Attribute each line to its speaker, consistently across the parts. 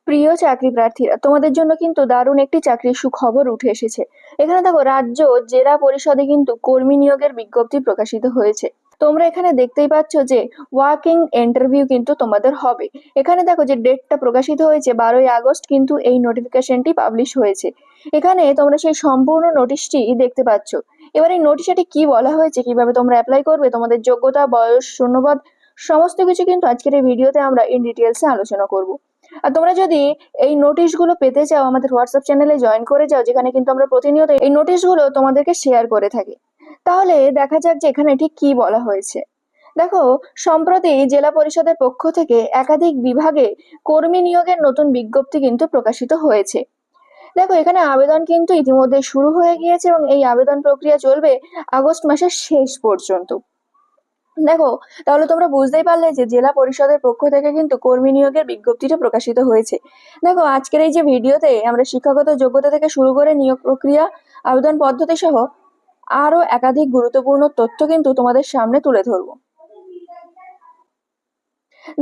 Speaker 1: প্রিয় চাকরি প্রার্থীরা, তোমাদের জন্য কিন্তু দারুণ একটি চাকরির সুখবর উঠে এসেছে। এখানে দেখো, রাজ্য জেলা পরিষদে কিন্তু কর্মী নিয়োগের বিজ্ঞপ্তি প্রকাশিত হয়েছে। তোমরা এখানে দেখতেই পাচ্ছ যে ওয়াকিং ইন্টারভিউ কিন্তু তোমাদের হবে। এখানে দেখো যে ডেটটা প্রকাশিত হয়েছে 12ই আগস্ট, কিন্তু এই নোটিফিকেশনটি পাবলিশ হয়েছে। এখানে তোমরা সেই সম্পূর্ণ নোটিশটি দেখতে পাচ্ছ। এবার এই নোটিশে কি বলা হয়েছে, কিভাবে তোমরা অ্যাপ্লাই করবে, তোমাদের যোগ্যতা, বয়স, শূন্যপদ, সমস্ত কিছু কিন্তু আজকের এই ভিডিওতে আমরা ইন ডিটেলসে আলোচনা করব। আর তোমরা যদি এই নোটিশগুলো পেতে চাও, আমাদের হোয়াটসঅ্যাপ চ্যানেলে জয়েন করে যাও, যেখানে কিন্তু আমরা প্রতিনিয়ত এই নোটিশগুলো তোমাদেরকে শেয়ার করে থাকি। তাহলে দেখা যাক যে এখানে ঠিক কি বলা হয়েছে। দেখো, সম্প্রতি জেলা পরিষদের পক্ষ থেকে একাধিক বিভাগে কর্মী নিয়োগের নতুন বিজ্ঞপ্তি কিন্তু প্রকাশিত হয়েছে। দেখো, এখানে আবেদন কিন্তু ইতিমধ্যে শুরু হয়ে গিয়েছে এবং এই আবেদন প্রক্রিয়া চলবে আগস্ট মাসের শেষ পর্যন্ত। দেখো, তাহলে তোমরা বুঝতেই পারলে যে জেলা পরিষদের পক্ষ থেকে কিন্তু কর্মী নিয়োগের বিজ্ঞপ্তিটা প্রকাশিত হয়েছে। দেখো, আজকের এই যে ভিডিওতে আমরা শিক্ষাগত যোগ্যতা থেকে শুরু করে নিয়োগ প্রক্রিয়া, আবেদন পদ্ধতি সহ আরো একাধিক গুরুত্বপূর্ণ তথ্য কিন্তু তোমাদের সামনে তুলে ধরবো।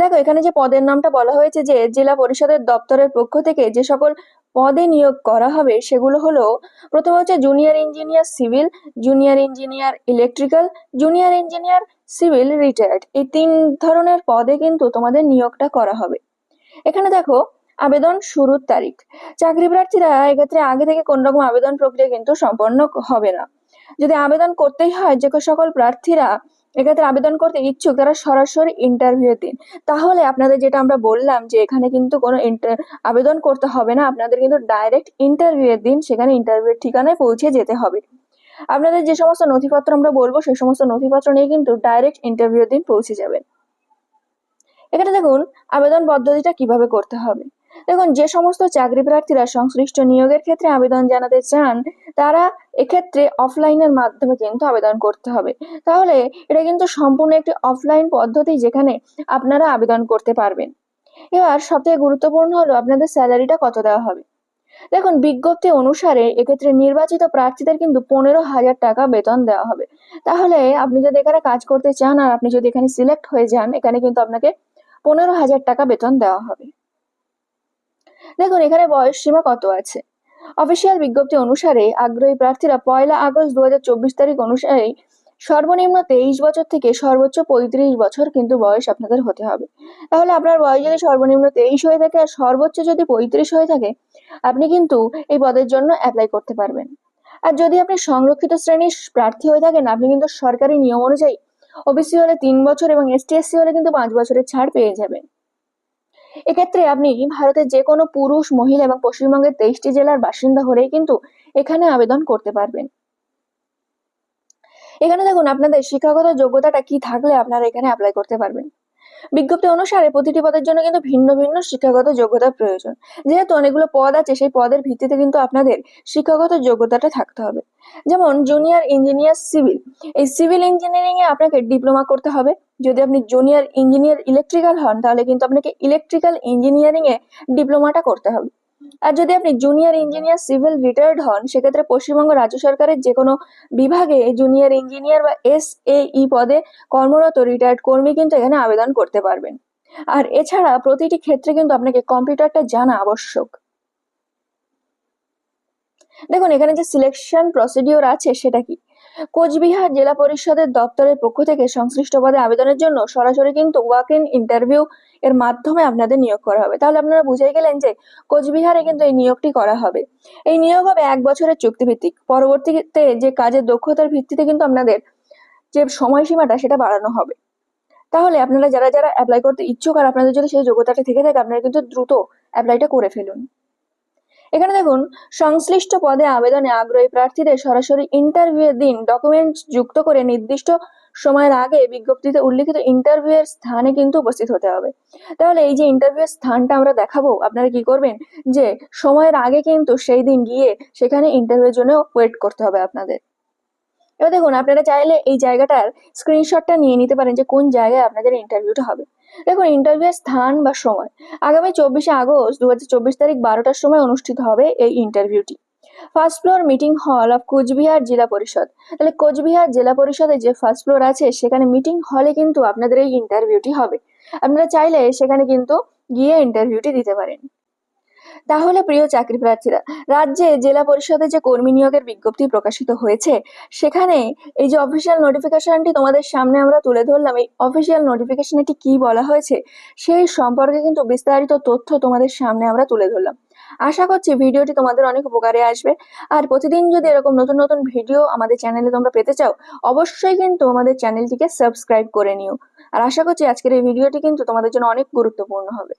Speaker 1: দেখো, এখানে যে পদের নামটা বলা হয়েছে, যে জেলা পরিষদের দপ্তরের পক্ষ থেকে যে সকল পদে নিয়োগ করা হবে সেগুলো হলো, প্রথমে হচ্ছে junior engineer civil, junior engineer electrical, junior engineer civil retired. এই 3 ধরনের পদে কিন্তু তোমাদের নিয়োগটা করা হবে। এখানে দেখো, আবেদন শুরুর তারিখ। চাকরি প্রার্থীরা এক্ষেত্রে আগে থেকে কোন রকম আবেদন প্রক্রিয়া কিন্তু সম্পন্ন হবে না। যদি আবেদন করতেই হয়, যে সকল প্রার্থীরা এক্ষেত্রে আবেদন করতে ইচ্ছুক তারা সরাসরি ইন্টারভিউ দিন। তাহলে আপনাদের যেটা আমরা বললাম যে এখানে কিন্তু কোনো আবেদন করতে হবে না, আপনাদের কিন্তু ডাইরেক্ট ইন্টারভিউ এর দিন সেখানে ইন্টারভিউ ঠিকানায় পৌঁছে যেতে হবে। আপনাদের যে সমস্ত নথিপত্র আমরা বলবো সেই সমস্ত নথিপত্র নিয়ে কিন্তু ডাইরেক্ট ইন্টারভিউ দিন পৌঁছে যাবেন। এখানে দেখুন আবেদন পদ্ধতিটা কিভাবে করতে হবে। দেখুন, যে সমস্ত চাকরি প্রার্থীরা সংশ্লিষ্ট নিয়োগের ক্ষেত্রে আবেদন জানাতে চান, তারা এক্ষেত্রে অফলাইনের মাধ্যমে কিন্তু আবেদন করতে হবে। তাহলে এটা কিন্তু সম্পূর্ণ একটি অফলাইন পদ্ধতি, যেখানে আপনারা আবেদন করতে পারবেন। এবার সবথেকে গুরুত্বপূর্ণ হলো আপনাদের স্যালারিটা কত দেওয়া হবে। দেখুন, বিজ্ঞপ্তি অনুসারে এক্ষেত্রে নির্বাচিত প্রার্থীদের কিন্তু 15,000 টাকা বেতন দেওয়া হবে। তাহলে আপনি যদি এখানে কাজ করতে চান আর আপনি যদি এখানে সিলেক্ট হয়ে যান, এখানে কিন্তু আপনাকে 15,000 টাকা বেতন দেওয়া হবে। দেখুন, এখানে বয়স সীমা কত আছে। অফিসিয়াল বিজ্ঞপ্তি অনুসারে আগ্রহী প্রার্থীরা 1লা আগস্ট 2024 তারিখ অনুসারে সর্বনিম্ন 23 বছর থেকে সর্বোচ্চ 35 বছর কিন্তু বয়স আপনাদের হতে হবে। তাহলে আপনার বয়স যদি সর্বনিম্ন 23 হয়ে থাকে আর সর্বোচ্চ যদি 35 হয়ে থাকে, আপনি কিন্তু এই পদের জন্য অ্যাপ্লাই করতে পারবেন। আর যদি আপনি সংরক্ষিত শ্রেণীর প্রার্থী হয়ে থাকেন, আপনি কিন্তু সরকারি নিয়ম অনুযায়ী ওবিসি হলে 3 বছর এবং ST/SC হলে কিন্তু 5 বছরের ছাড় পেয়ে যাবেন। এক্ষেত্রে আপনি ভারতের যে কোনো পুরুষ, মহিলা এবং পশ্চিমবঙ্গের 23টি জেলার বাসিন্দা হলেই কিন্তু এখানে আবেদন করতে পারবেন। এখানে দেখুন, আপনাদের শিক্ষাগত যোগ্যতাটা কি থাকলে আপনারা এখানে অ্যাপ্লাই করতে পারবেন। বিজ্ঞপ্তি অনুসারে প্রতিটি পদের জন্য কিন্তু ভিন্ন ভিন্ন শিক্ষাগত যোগ্যতার প্রয়োজন। যেহেতু অনেকগুলো পদ আছে, সেই পদের ভিত্তিতে কিন্তু আপনাদের শিক্ষাগত যোগ্যতাটা থাকতে হবে। যেমন জুনিয়র ইঞ্জিনিয়ার সিভিল, এই সিভিল ইঞ্জিনিয়ারিং এ আপনাকে ডিপ্লোমা করতে হবে। যদি আপনি জুনিয়র ইঞ্জিনিয়ার ইলেকট্রিক্যাল হন, তাহলে কিন্তু আপনাকে ইলেকট্রিক্যাল ইঞ্জিনিয়ারিং এ ডিপ্লোমাটা করতে হবে। আর যদি আপনি জুনিয়র ইঞ্জিনিয়ার সিভিল রিটায়ার্ড হন, সেক্ষেত্রে পশ্চিমবঙ্গ রাজ্য সরকারের যে কোনো বিভাগে জুনিয়র ইঞ্জিনিয়ার বা SAE পদে কর্মরত রিটায়ার্ড কর্মী কিন্তু এখানে আবেদন করতে পারবেন। আর এছাড়া প্রতিটি ক্ষেত্রে কিন্তু আপনাকে কম্পিউটারটা জানা আবশ্যক। দেখুন, এখানে যে সিলেকশন প্রসিডিওর আছে সেটা কি। কোচবিহার জেলা পরিষদের দপ্তরের পক্ষ থেকে সংশ্লিষ্ট পদে আবেদনের জন্য সরাসরি কিন্তু ওয়াক ইন ইন্টারভিউ এর মাধ্যমে আপনাদের নিয়োগ করা হবে। তাহলে আপনারা বুঝেই গেলেন যে কোচবিহারে কিন্তু এই নিয়োগটি করা হবে। এই নিয়োগ হবে 1 বছরের চুক্তিভিত্তিক। পরবর্তীতে যে কাজের দক্ষতার ভিত্তিতে কিন্তু আপনাদের যে সময়সীমাটা সেটা বাড়ানো হবে। তাহলে আপনারা যারা যারা অ্যাপ্লাই করতে ইচ্ছুক আর আপনাদের যদি সেই যোগ্যতাটা থেকে থাকে, আপনারা কিন্তু দ্রুত অ্যাপ্লাইটা করে ফেলুন। এখানে দেখুন, সংশ্লিষ্ট পদে আবেদনে আগ্রহী প্রার্থীদের সরাসরি ইন্টারভিউ এর দিন ডকুমেন্টস যুক্ত করে নির্দিষ্ট সময়ের আগে বিজ্ঞপ্তিতে উল্লিখিত ইন্টারভিউ এর স্থানে কিন্তু উপস্থিত হতে হবে। তাহলে এই যে ইন্টারভিউ এর স্থানটা আমরা দেখাবো, আপনারা কি করবেন, যে সময়ের আগে কিন্তু সেই দিন গিয়ে সেখানে ইন্টারভিউ এর জন্য ওয়েট করতে হবে আপনাদের। এবার দেখুন, আপনারা চাইলে এই জায়গাটার স্ক্রিনশটটা নিয়ে নিতে পারেন যে কোন জায়গায় আপনাদের ইন্টারভিউটা হবে। দেখুন, ইন্টারভিউয়ের স্থান বা সময় আগামী 24 আগস্ট 2024 তারিখ 12টার সময় অনুষ্ঠিত হবে এই ইন্টারভিউটি। First floor meeting hall of Cooch Behar জেলা পরিষদ। তাহলে কোচবিহার জেলা পরিষদের যে ফার্স্ট ফ্লোর আছে সেখানে মিটিং হলে কিন্তু আপনাদের এই ইন্টারভিউটি হবে। আপনারা চাইলে সেখানে কিন্তু গিয়ে ইন্টারভিউটি দিতে পারেন। তাহলে প্রিয় চাকরি প্রার্থীরা, রাজ্যে জেলা পরিষদে যে কর্মী নিয়োগের বিজ্ঞপ্তি প্রকাশিত হয়েছে, সেখানে এই যে অফিসিয়াল নোটিফিকেশনটি তোমাদের সামনে আমরা তুলে ধরলাম, এই অফিসিয়াল নোটিফিকেশনে কি বলা হয়েছে সেই সম্পর্কে কিন্তু বিস্তারিত তথ্য তোমাদের সামনে আমরা তুলে ধরলাম। আশা করছি ভিডিওটি তোমাদের অনেক উপকারে আসবে। আর প্রতিদিন যদি এরকম নতুন নতুন ভিডিও আমাদের চ্যানেলে তোমরা পেতে চাও, অবশ্যই কিন্তু আমাদের চ্যানেলটিকে সাবস্ক্রাইব করে নিও। আর আশা করছি আজকের এই ভিডিওটি কিন্তু তোমাদের জন্য অনেক গুরুত্বপূর্ণ হবে।